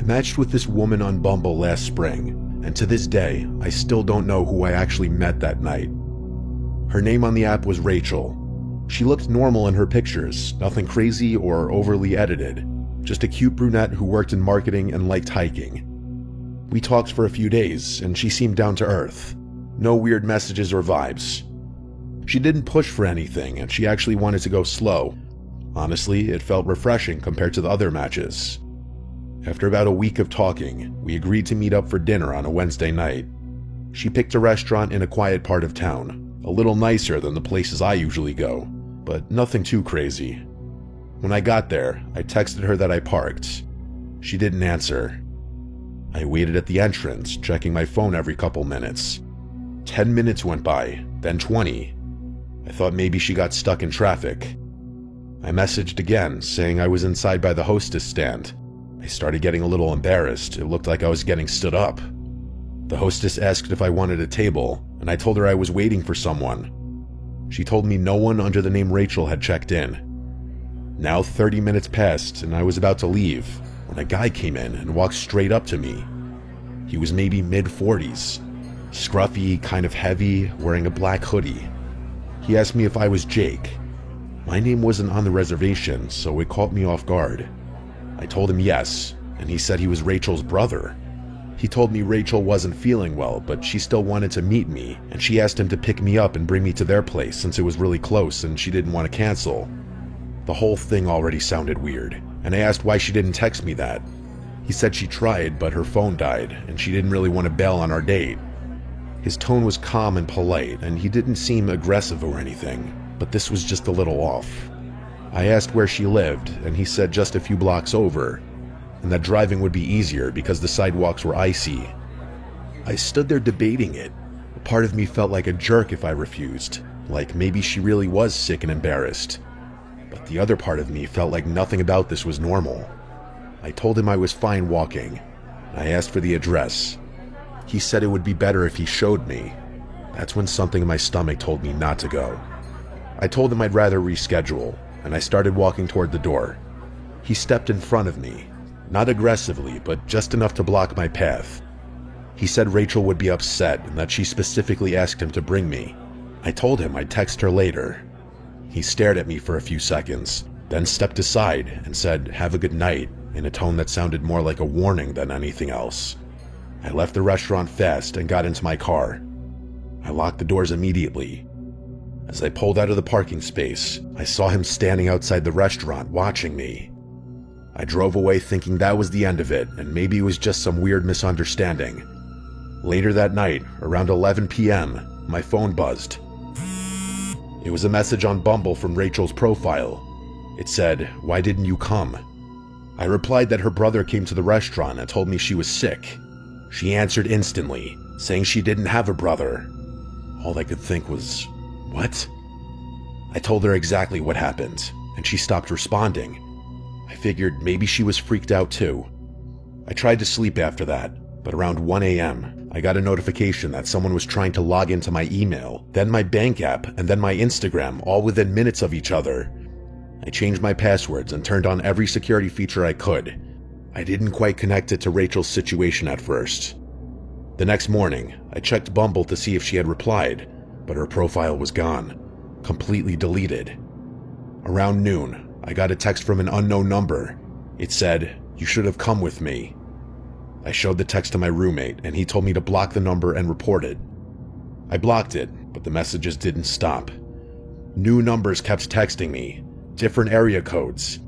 I matched with this woman on Bumble last spring, and to this day, I still don't know who I actually met that night. Her name on the app was Rachel. She looked normal in her pictures, nothing crazy or overly edited, just a cute brunette who worked in marketing and liked hiking. We talked for a few days, and she seemed down to earth. No weird messages or vibes. She didn't push for anything, and she actually wanted to go slow. Honestly, it felt refreshing compared to the other matches. After about a week of talking, we agreed to meet up for dinner on a Wednesday night. She picked a restaurant in a quiet part of town, a little nicer than the places I usually go, but nothing too crazy. When I got there, I texted her that I parked. She didn't answer. I waited at the entrance, checking my phone every couple minutes. 10 minutes went by, then 20. I thought maybe she got stuck in traffic. I messaged again, saying I was inside by the hostess stand. I started getting a little embarrassed. It looked like I was getting stood up. The hostess asked if I wanted a table, and I told her I was waiting for someone. She told me no one under the name Rachel had checked in. Now 30 minutes passed, and I was about to leave, when a guy came in and walked straight up to me. He was maybe mid-40s, scruffy, kind of heavy, wearing a black hoodie. He asked me if I was Jake. My name wasn't on the reservation, so it caught me off guard. I told him yes, and he said he was Rachel's brother. He told me Rachel wasn't feeling well, but she still wanted to meet me, and she asked him to pick me up and bring me to their place since it was really close and she didn't want to cancel. The whole thing already sounded weird, and I asked why she didn't text me that. He said she tried, but her phone died, and she didn't really want to bail on our date. His tone was calm and polite, and he didn't seem aggressive or anything, but this was just a little off. I asked where she lived, and he said just a few blocks over, and that driving would be easier because the sidewalks were icy. I stood there debating it. A part of me felt like a jerk if I refused, like maybe she really was sick and embarrassed. But the other part of me felt like nothing about this was normal. I told him I was fine walking. I asked for the address. He said it would be better if he showed me. That's when something in my stomach told me not to go. I told him I'd rather reschedule, and I started walking toward the door. He stepped in front of me, not aggressively, but just enough to block my path. He said Rachel would be upset and that she specifically asked him to bring me. I told him I'd text her later. He stared at me for a few seconds, then stepped aside and said, "Have a good night," in a tone that sounded more like a warning than anything else. I left the restaurant fast and got into my car. I locked the doors immediately. As I pulled out of the parking space, I saw him standing outside the restaurant watching me. I drove away thinking that was the end of it, and maybe it was just some weird misunderstanding. Later that night, around 11 p.m., my phone buzzed. It was a message on Bumble from Rachel's profile. It said, "Why didn't you come?" I replied that her brother came to the restaurant and told me she was sick. She answered instantly, saying she didn't have a brother. All I could think was, what? I told her exactly what happened, and she stopped responding. I figured maybe she was freaked out too. I tried to sleep after that, but around 1 a.m., I got a notification that someone was trying to log into my email, then my bank app, and then my Instagram, all within minutes of each other. I changed my passwords and turned on every security feature I could. I didn't quite connect it to Rachel's situation at first. The next morning, I checked Bumble to see if she had replied, but her profile was gone, completely deleted. Around noon, I got a text from an unknown number. It said, "You should have come with me." I showed the text to my roommate, and he told me to block the number and report it. I blocked it, but the messages didn't stop. New numbers kept texting me, different area codes.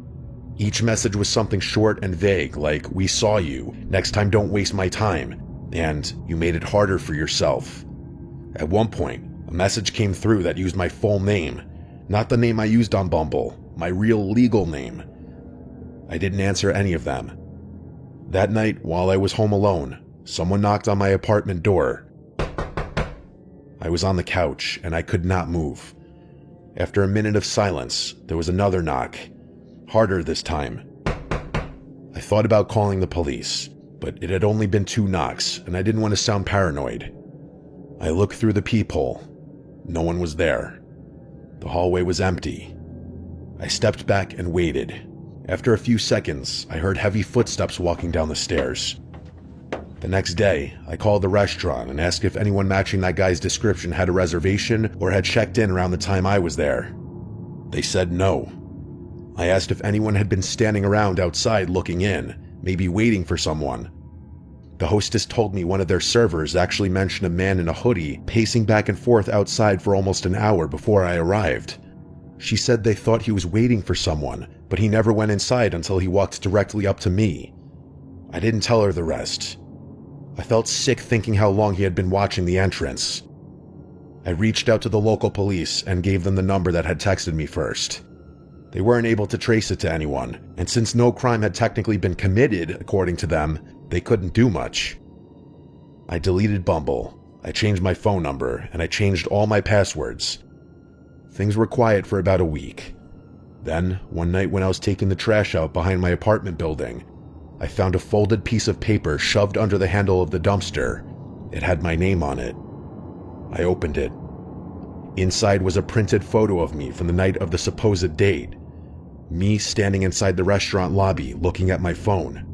Each message was something short and vague, like, "We saw you, next time don't waste my time," and "You made it harder for yourself." At one point, a message came through that used my full name, not the name I used on Bumble, my real legal name. I didn't answer any of them. That night, while I was home alone, someone knocked on my apartment door. I was on the couch, and I could not move. After a minute of silence, there was another knock, harder this time. I thought about calling the police, but it had only been 2 knocks, and I didn't want to sound paranoid. I looked through the peephole. No one was there. The hallway was empty. I stepped back and waited. After a few seconds, I heard heavy footsteps walking down the stairs. The next day, I called the restaurant and asked if anyone matching that guy's description had a reservation or had checked in around the time I was there. They said no. I asked if anyone had been standing around outside looking in, maybe waiting for someone. The hostess told me one of their servers actually mentioned a man in a hoodie pacing back and forth outside for almost an hour before I arrived. She said they thought he was waiting for someone, but he never went inside until he walked directly up to me. I didn't tell her the rest. I felt sick thinking how long he had been watching the entrance. I reached out to the local police and gave them the number that had texted me first. They weren't able to trace it to anyone, and since no crime had technically been committed, according to them, they couldn't do much. I deleted Bumble, I changed my phone number, and I changed all my passwords. Things were quiet for about a week. Then, one night when I was taking the trash out behind my apartment building, I found a folded piece of paper shoved under the handle of the dumpster. It had my name on it. I opened it. Inside was a printed photo of me from the night of the supposed date. Me standing inside the restaurant lobby looking at my phone.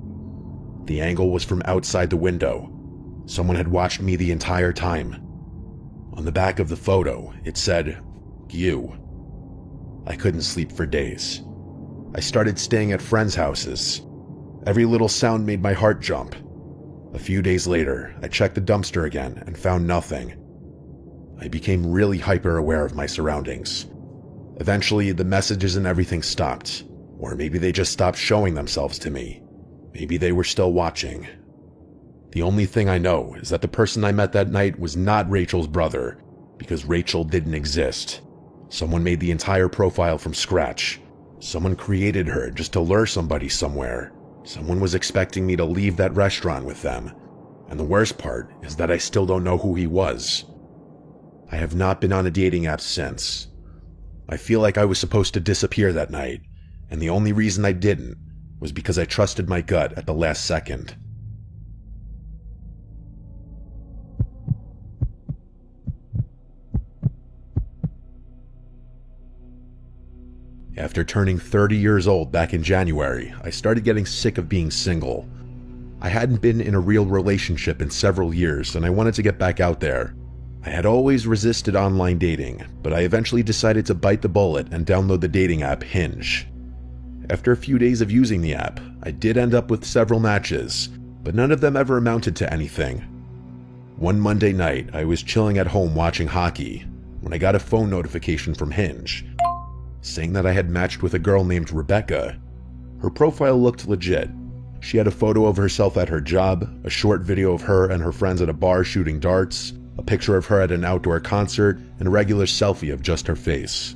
The angle was from outside the window. Someone had watched me the entire time. On the back of the photo, it said, "You." I couldn't sleep for days. I started staying at friends' houses. Every little sound made my heart jump. A few days later, I checked the dumpster again and found nothing. I became really hyper-aware of my surroundings. Eventually, the messages and everything stopped. Or maybe they just stopped showing themselves to me. Maybe they were still watching. The only thing I know is that the person I met that night was not Rachel's brother, because Rachel didn't exist. Someone made the entire profile from scratch. Someone created her just to lure somebody somewhere. Someone was expecting me to leave that restaurant with them. And the worst part is that I still don't know who he was. I have not been on a dating app since. I feel like I was supposed to disappear that night, and the only reason I didn't was because I trusted my gut at the last second. After turning 30 years old back in January, I started getting sick of being single. I hadn't been in a real relationship in several years, and I wanted to get back out there. I had always resisted online dating, but I eventually decided to bite the bullet and download the dating app Hinge. After a few days of using the app, I did end up with several matches, but none of them ever amounted to anything. One Monday night, I was chilling at home watching hockey when I got a phone notification from Hinge, saying that I had matched with a girl named Rebecca. Her profile looked legit. She had a photo of herself at her job, a short video of her and her friends at a bar shooting darts, a picture of her at an outdoor concert, and a regular selfie of just her face.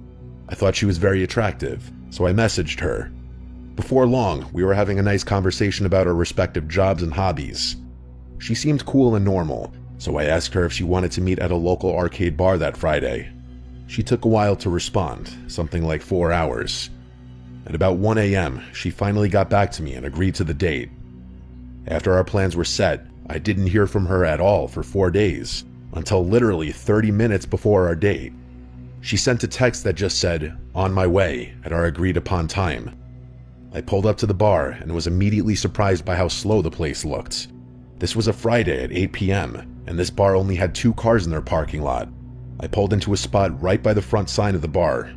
I thought she was very attractive, so I messaged her. Before long, we were having a nice conversation about our respective jobs and hobbies. She seemed cool and normal, so I asked her if she wanted to meet at a local arcade bar that Friday. She took a while to respond, something like 4 hours. At about 1 a.m., she finally got back to me and agreed to the date. After our plans were set, I didn't hear from her at all for 4 days, until literally 30 minutes before our date. She sent a text that just said, "On my way," at our agreed upon time. I pulled up to the bar and was immediately surprised by how slow the place looked. This was a Friday at 8 p.m., and this bar only had 2 cars in their parking lot. I pulled into a spot right by the front sign of the bar.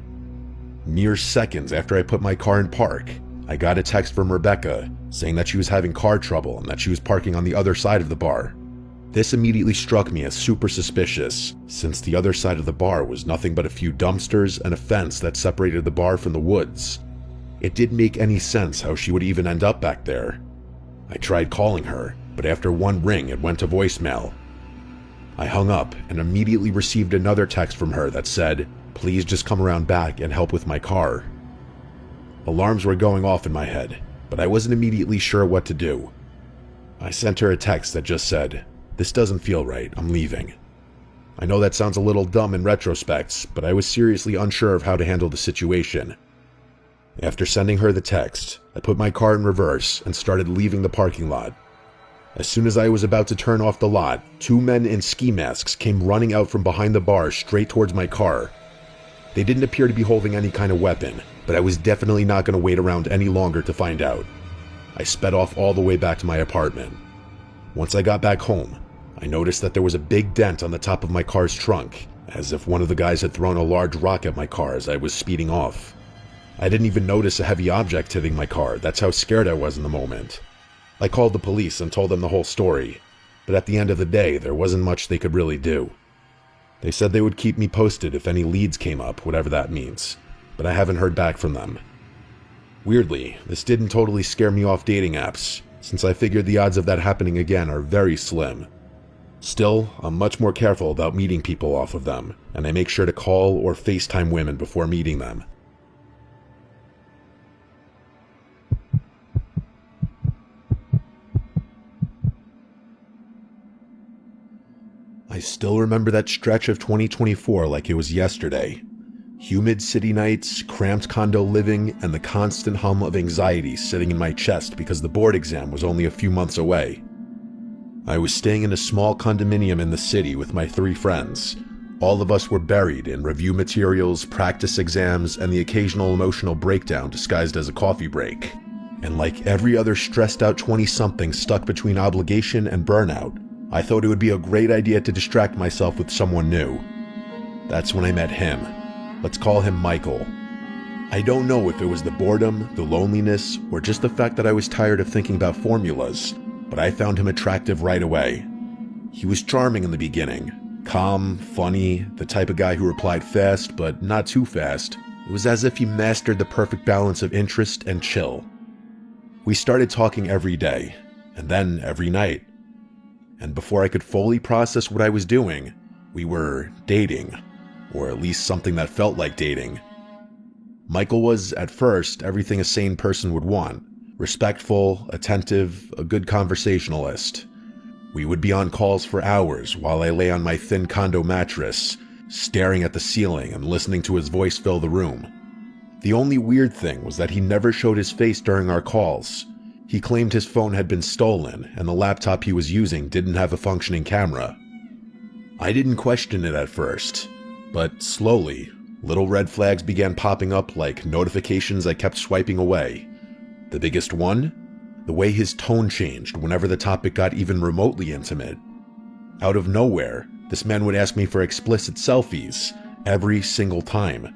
Mere seconds after I put my car in park, I got a text from Rebecca saying that she was having car trouble and that she was parking on the other side of the bar. This immediately struck me as super suspicious, since the other side of the bar was nothing but a few dumpsters and a fence that separated the bar from the woods. It didn't make any sense how she would even end up back there. I tried calling her, but after one ring it went to voicemail. I hung up and immediately received another text from her that said, "Please just come around back and help with my car." Alarms were going off in my head, but I wasn't immediately sure what to do. I sent her a text that just said, "This doesn't feel right, I'm leaving." I know that sounds a little dumb in retrospect, but I was seriously unsure of how to handle the situation. After sending her the text, I put my car in reverse and started leaving the parking lot. As soon as I was about to turn off the lot, 2 men in ski masks came running out from behind the bar straight towards my car. They didn't appear to be holding any kind of weapon, but I was definitely not going to wait around any longer to find out. I sped off all the way back to my apartment. Once I got back home, I noticed that there was a big dent on the top of my car's trunk, as if one of the guys had thrown a large rock at my car as I was speeding off. I didn't even notice a heavy object hitting my car. That's how scared I was in the moment. I called the police and told them the whole story, but at the end of the day, there wasn't much they could really do. They said they would keep me posted if any leads came up, whatever that means, but I haven't heard back from them. Weirdly, this didn't totally scare me off dating apps, since I figured the odds of that happening again are very slim. Still, I'm much more careful about meeting people off of them, and I make sure to call or FaceTime women before meeting them. I still remember that stretch of 2024 like it was yesterday. Humid city nights, cramped condo living, and the constant hum of anxiety sitting in my chest because the board exam was only a few months away. I was staying in a small condominium in the city with my 3 friends. All of us were buried in review materials, practice exams, and the occasional emotional breakdown disguised as a coffee break. And like every other stressed out 20-something stuck between obligation and burnout, I thought it would be a great idea to distract myself with someone new. That's when I met him. Let's call him Michael. I don't know if it was the boredom, the loneliness, or just the fact that I was tired of thinking about formulas, but I found him attractive right away. He was charming in the beginning. Calm, funny, the type of guy who replied fast, but not too fast. It was as if he mastered the perfect balance of interest and chill. We started talking every day, and then every night. And before I could fully process what I was doing, we were dating. Or at least something that felt like dating. Michael was, at first, everything a sane person would want. Respectful, attentive, a good conversationalist. We would be on calls for hours while I lay on my thin condo mattress, staring at the ceiling and listening to his voice fill the room. The only weird thing was that he never showed his face during our calls. He claimed his phone had been stolen and the laptop he was using didn't have a functioning camera. I didn't question it at first. But slowly, little red flags began popping up like notifications I kept swiping away. The biggest one? The way his tone changed whenever the topic got even remotely intimate. Out of nowhere, this man would ask me for explicit selfies, every single time.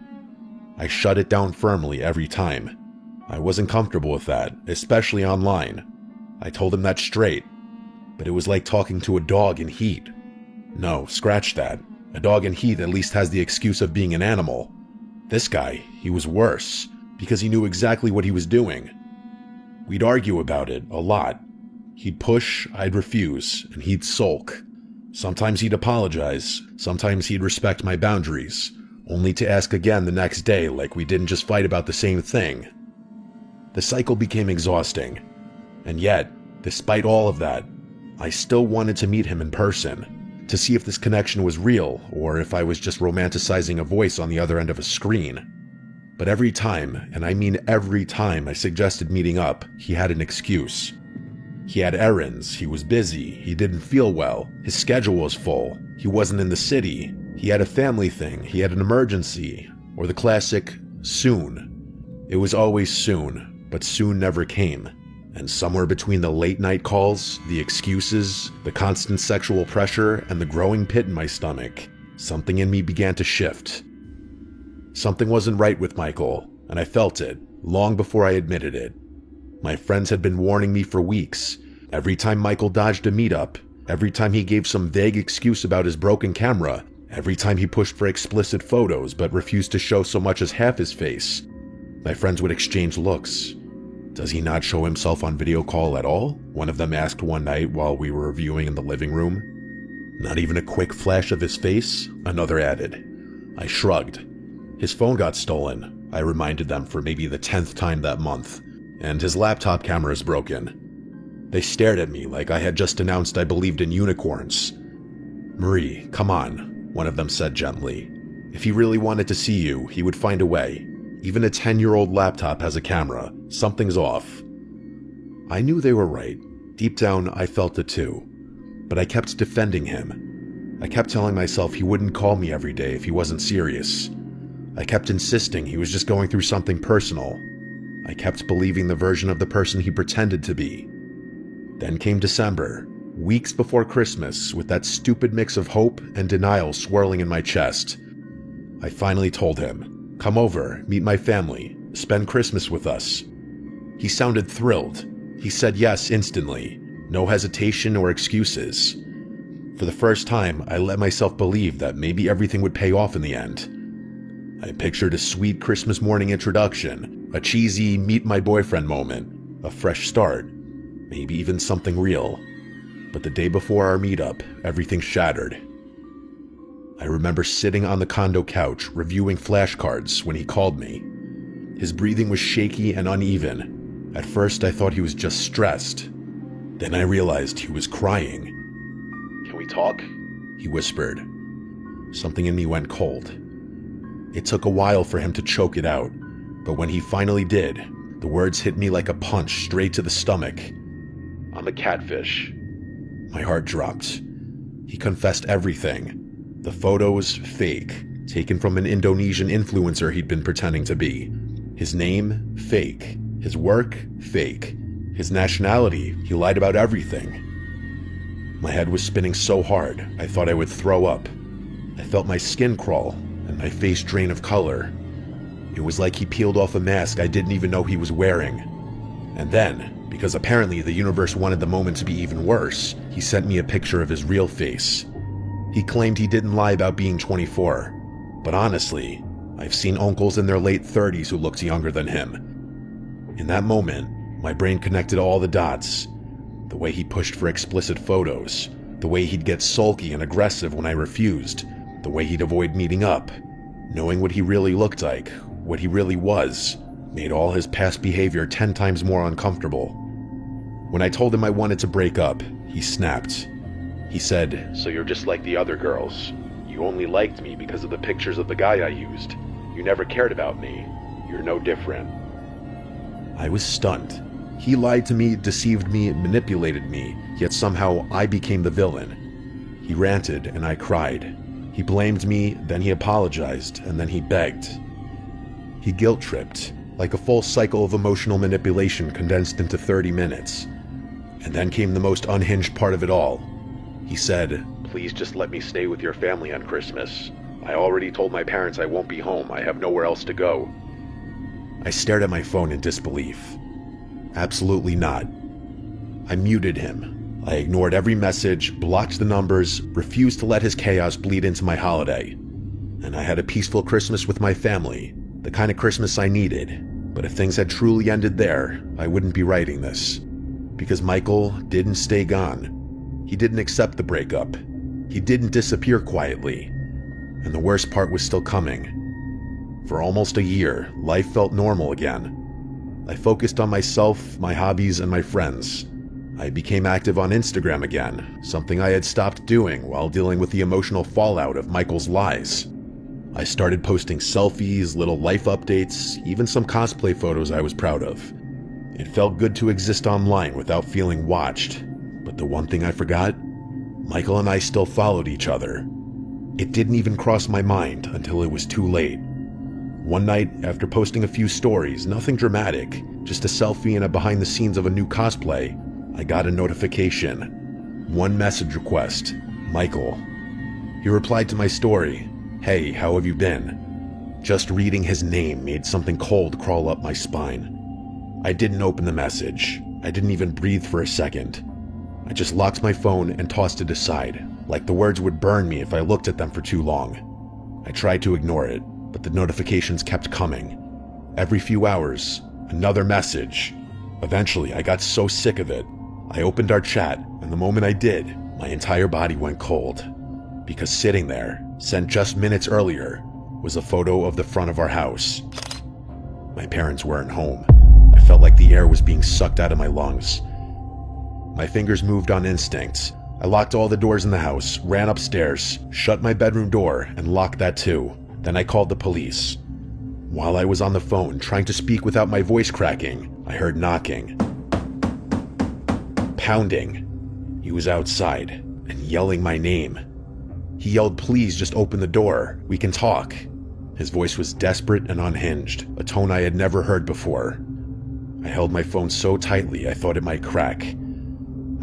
I shut it down firmly every time. I wasn't comfortable with that, especially online. I told him that straight, but it was like talking to a dog in heat. No, scratch that. A dog in heat at least has the excuse of being an animal. This guy, he was worse, because he knew exactly what he was doing. We'd argue about it, a lot. He'd push, I'd refuse, and he'd sulk. Sometimes he'd apologize, sometimes he'd respect my boundaries, only to ask again the next day like we didn't just fight about the same thing. The cycle became exhausting, and yet, despite all of that, I still wanted to meet him in person. To see if this connection was real, or if I was just romanticizing a voice on the other end of a screen. But every time, and I mean every time I suggested meeting up, he had an excuse. He had errands, he was busy, he didn't feel well, his schedule was full, he wasn't in the city, he had a family thing, he had an emergency, or the classic, soon. It was always soon, but soon never came. And somewhere between the late-night calls, the excuses, the constant sexual pressure, and the growing pit in my stomach, something in me began to shift. Something wasn't right with Michael, and I felt it, long before I admitted it. My friends had been warning me for weeks. Every time Michael dodged a meetup, every time he gave some vague excuse about his broken camera, every time he pushed for explicit photos but refused to show so much as half his face, my friends would exchange looks. Does he not show himself on video call at all? One of them asked one night while we were reviewing in the living room. Not even a quick flash of his face? Another added. I shrugged. His phone got stolen, I reminded them for maybe the 10th time that month, and his laptop camera is broken. They stared at me like I had just announced I believed in unicorns. Marie, come on, one of them said gently. If he really wanted to see you, he would find a way. Even a 10-year-old laptop has a camera. Something's off. I knew they were right. Deep down, I felt it too. But I kept defending him. I kept telling myself he wouldn't call me every day if he wasn't serious. I kept insisting he was just going through something personal. I kept believing the version of the person he pretended to be. Then came December, weeks before Christmas, with that stupid mix of hope and denial swirling in my chest. I finally told him, "Come over, meet my family, spend Christmas with us." He sounded thrilled. He said yes instantly, no hesitation or excuses. For the first time, I let myself believe that maybe everything would pay off in the end. I pictured a sweet Christmas morning introduction, a cheesy meet my boyfriend moment, a fresh start, maybe even something real. But the day before our meetup, everything shattered. I remember sitting on the condo couch reviewing flashcards when he called me. His breathing was shaky and uneven. At first, I thought he was just stressed. Then I realized he was crying. "Can we talk?" he whispered. Something in me went cold. It took a while for him to choke it out, but when he finally did, the words hit me like a punch straight to the stomach. "I'm a catfish." My heart dropped. He confessed everything. The photos, fake, taken from an Indonesian influencer he'd been pretending to be. His name, fake. His work, fake. His nationality, he lied about everything. My head was spinning so hard, I thought I would throw up. I felt my skin crawl and my face drain of color. It was like he peeled off a mask I didn't even know he was wearing. And then, because apparently the universe wanted the moment to be even worse, he sent me a picture of his real face. He claimed he didn't lie about being 24, but honestly, I've seen uncles in their late 30s who looked younger than him. In that moment, my brain connected all the dots. The way he pushed for explicit photos, the way he'd get sulky and aggressive when I refused, the way he'd avoid meeting up. Knowing what he really looked like, what he really was, made all his past behavior 10 times more uncomfortable. When I told him I wanted to break up, he snapped. He said, "So you're just like the other girls. You only liked me because of the pictures of the guy I used. You never cared about me. You're no different." I was stunned. He lied to me, deceived me, manipulated me, yet somehow I became the villain. He ranted and I cried. He blamed me, then he apologized, and then he begged. He guilt-tripped, like a full cycle of emotional manipulation condensed into 30 minutes. And then came the most unhinged part of it all. He said, "Please just let me stay with your family on Christmas. I already told my parents I won't be home. I have nowhere else to go." I stared at my phone in disbelief. Absolutely not. I muted him. I ignored every message, blocked the numbers, refused to let his chaos bleed into my holiday. And I had a peaceful Christmas with my family, the kind of Christmas I needed. But if things had truly ended there, I wouldn't be writing this. Because Michael didn't stay gone. He didn't accept the breakup. He didn't disappear quietly. And the worst part was still coming. For almost a year, life felt normal again. I focused on myself, my hobbies, and my friends. I became active on Instagram again, something I had stopped doing while dealing with the emotional fallout of Michael's lies. I started posting selfies, little life updates, even some cosplay photos I was proud of. It felt good to exist online without feeling watched. But the one thing I forgot? Michael and I still followed each other. It didn't even cross my mind until it was too late. One night, after posting a few stories, nothing dramatic, just a selfie and a behind the scenes of a new cosplay, I got a notification. One message request, Michael. He replied to my story, "Hey, how have you been?" Just reading his name made something cold crawl up my spine. I didn't open the message. I didn't even breathe for a second. I just locked my phone and tossed it aside, like the words would burn me if I looked at them for too long. I tried to ignore it, but the notifications kept coming. Every few hours, another message. Eventually, I got so sick of it. I opened our chat, and the moment I did, my entire body went cold. Because sitting there, sent just minutes earlier, was a photo of the front of our house. My parents weren't home. I felt like the air was being sucked out of my lungs. My fingers moved on instinct. I locked all the doors in the house, ran upstairs, shut my bedroom door, and locked that too. Then I called the police. While I was on the phone, trying to speak without my voice cracking, I heard knocking. Pounding. He was outside, and yelling my name. He yelled, "Please just open the door. We can talk." His voice was desperate and unhinged, a tone I had never heard before. I held my phone so tightly I thought it might crack.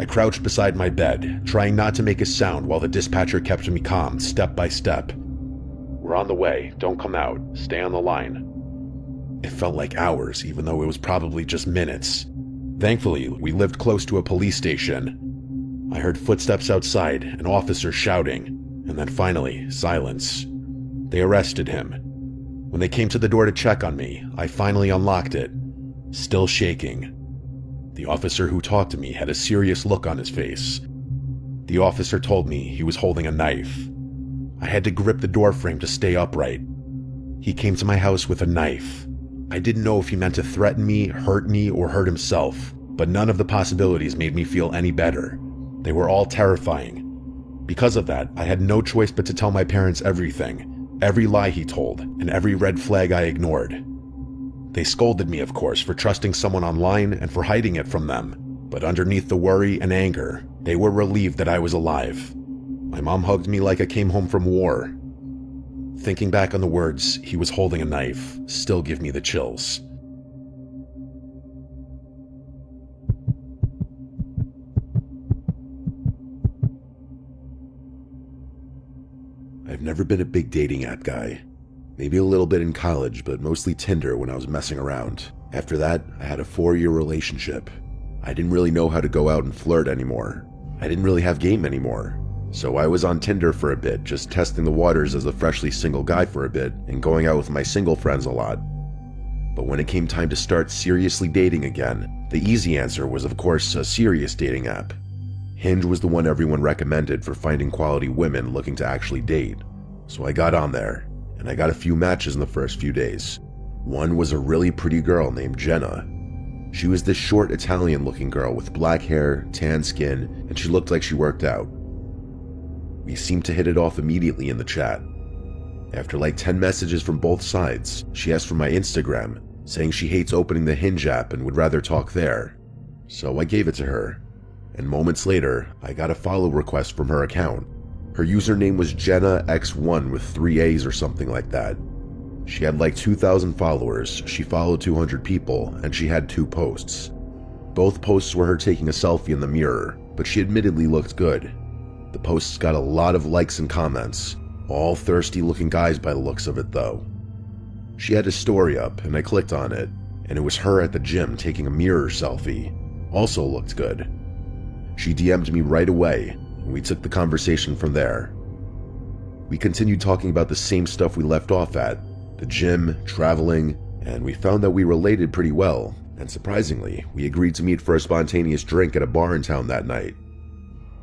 I crouched beside my bed, trying not to make a sound while the dispatcher kept me calm, step by step. "We're on the way. Don't come out. Stay on the line." It felt like hours, even though it was probably just minutes. Thankfully, we lived close to a police station. I heard footsteps outside, an officer shouting, and then finally, silence. They arrested him. When they came to the door to check on me, I finally unlocked it, still shaking. The officer who talked to me had a serious look on his face. The officer told me he was holding a knife. I had to grip the doorframe to stay upright. He came to my house with a knife. I didn't know if he meant to threaten me, or hurt himself, but none of the possibilities made me feel any better. They were all terrifying. Because of that, I had no choice but to tell my parents everything, every lie he told, and every red flag I ignored. They scolded me, of course, for trusting someone online and for hiding it from them, but underneath the worry and anger, they were relieved that I was alive. My mom hugged me like I came home from war. Thinking back on the words, "he was holding a knife," still give me the chills. I've never been a big dating app guy. Maybe a little bit in college, but mostly Tinder when I was messing around. After that, I had a 4-year relationship. I didn't really know how to go out and flirt anymore. I didn't really have game anymore. So I was on Tinder for a bit, just testing the waters as a freshly single guy for a bit, and going out with my single friends a lot. But when it came time to start seriously dating again, the easy answer was of course a serious dating app. Hinge was the one everyone recommended for finding quality women looking to actually date. So I got on there, and I got a few matches in the first few days. One was a really pretty girl named Jenna. She was this short Italian-looking girl with black hair, tan skin, and she looked like she worked out. We seemed to hit it off immediately in the chat. After like 10 messages from both sides, she asked for my Instagram, saying she hates opening the Hinge app and would rather talk there. So I gave it to her, and moments later, I got a follow request from her account. Her username was JennaX1 with 3 A's or something like that. She had like 2,000 followers, she followed 200 people, and she had 2 posts. Both posts were her taking a selfie in the mirror, but she admittedly looked good. The posts got a lot of likes and comments, all thirsty looking guys by the looks of it though. She had a story up, and I clicked on it, and it was her at the gym taking a mirror selfie. Also looked good. She DM'd me right away, and we took the conversation from there. We continued talking about the same stuff we left off at, the gym, traveling, and we found that we related pretty well, and surprisingly, we agreed to meet for a spontaneous drink at a bar in town that night.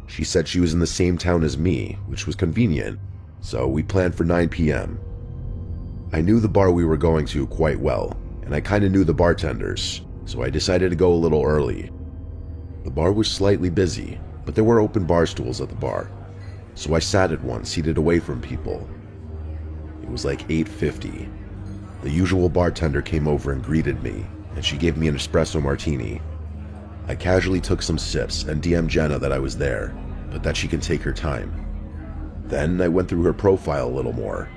She said she was in the same town as me, which was convenient, so we planned for 9 p.m. I knew the bar we were going to quite well, and I kinda knew the bartenders, so I decided to go a little early. The bar was slightly busy, but there were open bar stools at the bar, so I sat at one seated away from people. It was like 8:50. The usual bartender came over and greeted me, and she gave me an espresso martini. I casually took some sips and DM'd Jenna that I was there, but that she can take her time. Then I went through her profile a little more.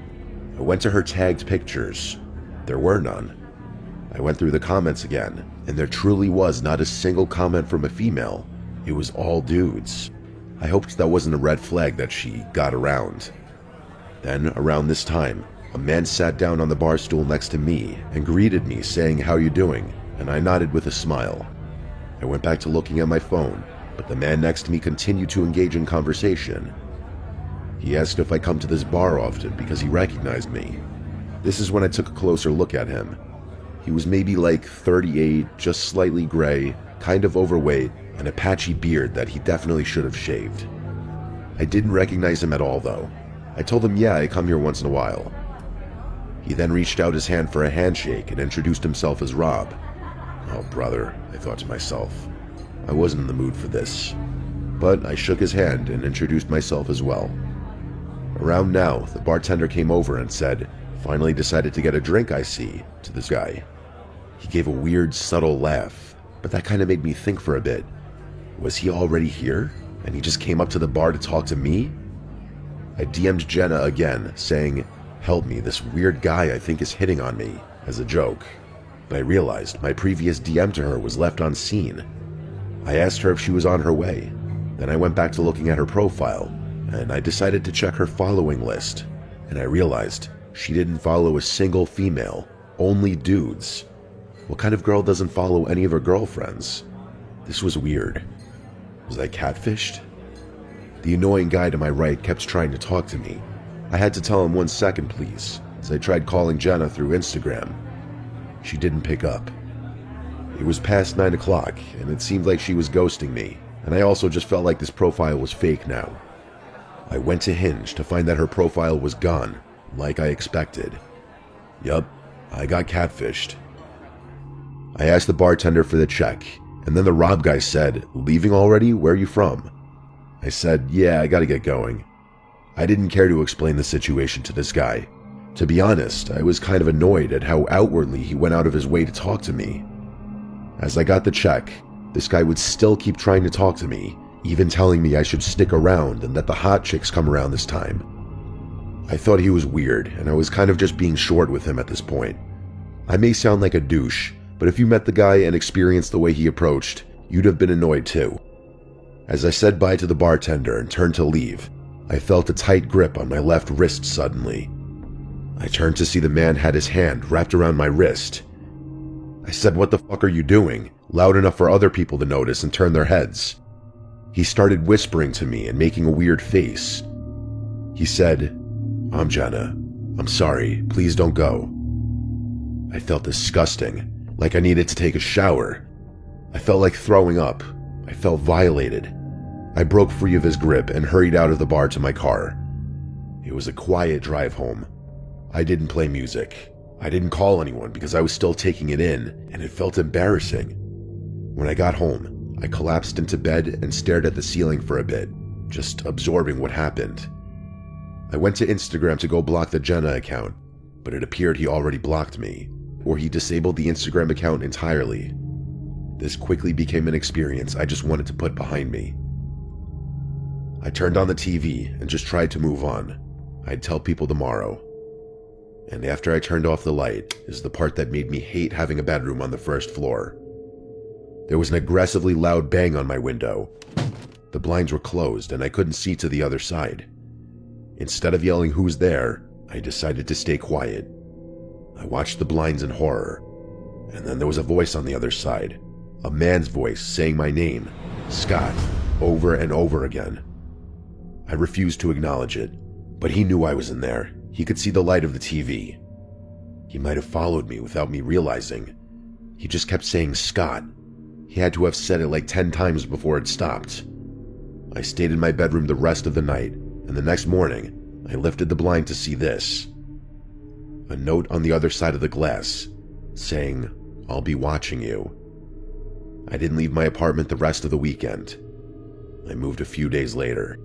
I went to her tagged pictures. There were none. I went through the comments again, and there truly was not a single comment from a female. It was all dudes. I hoped that wasn't a red flag that she got around. Then, around this time, a man sat down on the bar stool next to me and greeted me saying, "How you doing?" and I nodded with a smile. I went back to looking at my phone, but the man next to me continued to engage in conversation. He asked if I come to this bar often because he recognized me. This is when I took a closer look at him. He was maybe like 38, just slightly gray, kind of overweight, and a patchy beard that he definitely should have shaved. I didn't recognize him at all though. I told him, yeah, I come here once in a while. He then reached out his hand for a handshake and introduced himself as Rob. Oh brother, I thought to myself. I wasn't in the mood for this. But I shook his hand and introduced myself as well. Around now, the bartender came over and said, "Finally decided to get a drink, I see," to this guy. He gave a weird, subtle laugh, but that kind of made me think for a bit. Was he already here, and he just came up to the bar to talk to me? I DM'd Jenna again, saying, "Help me, this weird guy I think is hitting on me," as a joke. But I realized my previous DM to her was left unseen. I asked her if she was on her way. Then I went back to looking at her profile, and I decided to check her following list. And I realized she didn't follow a single female, only dudes. What kind of girl doesn't follow any of her girlfriends? This was weird. Was I catfished? The annoying guy to my right kept trying to talk to me. I had to tell him 1 second, please, as I tried calling Jenna through Instagram. She didn't pick up. It was past 9 o'clock, and it seemed like she was ghosting me, and I also just felt like this profile was fake now. I went to Hinge to find that her profile was gone, like I expected. Yup, I got catfished. I asked the bartender for the check, and then the Rob guy said, "Leaving already? Where are you from?" I said, "Yeah, I gotta get going." I didn't care to explain the situation to this guy. To be honest, I was kind of annoyed at how outwardly he went out of his way to talk to me. As I got the check, this guy would still keep trying to talk to me, even telling me I should stick around and that the hot chicks come around this time. I thought he was weird, and I was kind of just being short with him at this point. I may sound like a douche, but if you met the guy and experienced the way he approached, you'd have been annoyed too. As I said bye to the bartender and turned to leave, I felt a tight grip on my left wrist suddenly. I turned to see the man had his hand wrapped around my wrist. I said, "What the fuck are you doing?" loud enough for other people to notice and turn their heads. He started whispering to me and making a weird face. He said, "I'm Jenna. I'm sorry. Please don't go." I felt disgusting, like I needed to take a shower. I felt like throwing up. I felt violated. I broke free of his grip and hurried out of the bar to my car. It was a quiet drive home. I didn't play music. I didn't call anyone because I was still taking it in, and it felt embarrassing. When I got home, I collapsed into bed and stared at the ceiling for a bit, just absorbing what happened. I went to Instagram to go block the Jenna account, but it appeared he already blocked me, or he disabled the Instagram account entirely. This quickly became an experience I just wanted to put behind me. I turned on the TV and just tried to move on. I'd tell people tomorrow. And after I turned off the light is the part that made me hate having a bedroom on the first floor. There was an aggressively loud bang on my window. The blinds were closed and I couldn't see to the other side. Instead of yelling "Who's there?" I decided to stay quiet. I watched the blinds in horror, and then there was a voice on the other side, a man's voice saying my name, Scott, over and over again. I refused to acknowledge it, but he knew I was in there. He could see the light of the TV. He might have followed me without me realizing. He just kept saying Scott. He had to have said it like 10 times before it stopped. I stayed in my bedroom the rest of the night, and the next morning, I lifted the blind to see this. A note on the other side of the glass, saying, "I'll be watching you." I didn't leave my apartment the rest of the weekend. I moved a few days later.